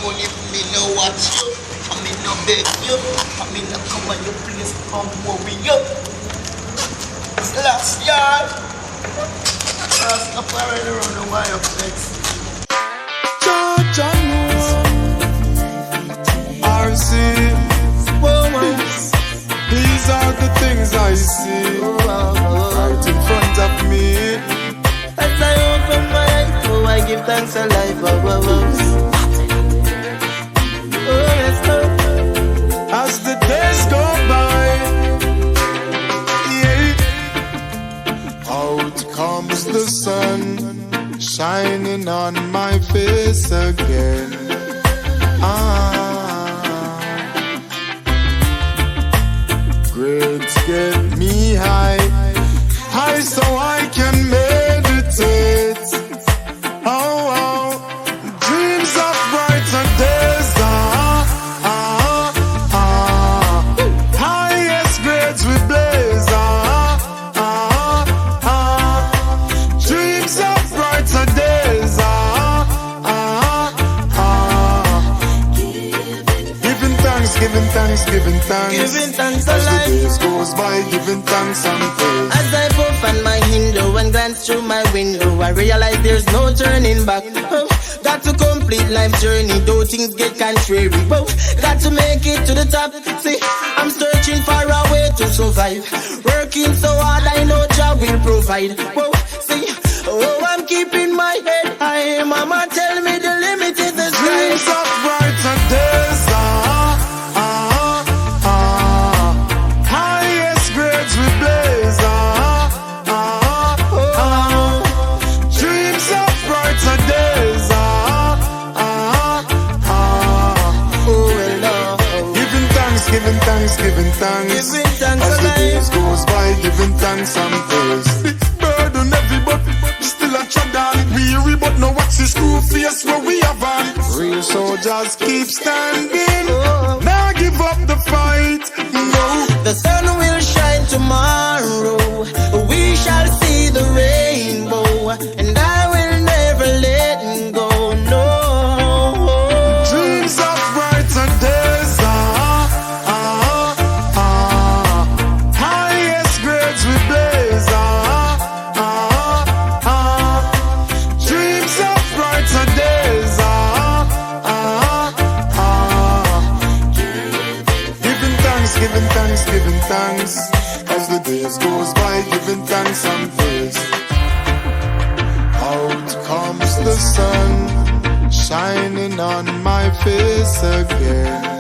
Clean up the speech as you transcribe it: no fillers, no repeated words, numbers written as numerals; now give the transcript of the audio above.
But if me no watch you, I me no beg you, I me no come on your place, come worry you. Last yard, last up already around the wire flex. Georgia knows. RC, woman. These are the things I see right in front of me. As I open my eyes, oh, I give thanks to life. Oh, yes, Lord. As the days go by, yeah, out comes the sun, shining on my face again. Grades get me high, high so I can meditate. Dreams of brighter days. Highest grades we blaze. Dreams of brighter days. Giving thanks, giving thanks, giving thanks. Giving thanks as alive. the days goes by, giving thanks and praise. As I open my window and glance through my window, I realize there's no turning back. Oh, got to complete life's journey, though things get contrary. Oh, got to make it to the top. See, I'm searching for a way to survive. Working so hard, I know Jah will provide. Whoa, see, oh, I'm keeping my head high. Mama tell me the limit is the sky. Dreams of brighter days. Highest grades we blaze. Dreams of brighter days. Giving thanks, giving thanks, giving thanks. Giving thanks as the alive. days goes by, giving thanks and praise. It's burden heavy, but still a tread weary, but no watch the screw face where we have on. Real soldiers keep standing. Now give up the fight. No, the sun will shine tomorrow. We shall see the rainbow, and I will never let go. No. dreams of brighter days. Highest grades we blaze. Dreams of brighter days. Giving thanks, giving thanks, giving thanks. As the days goes by, giving thanks and praise. Out comes the sun, shining on my face again.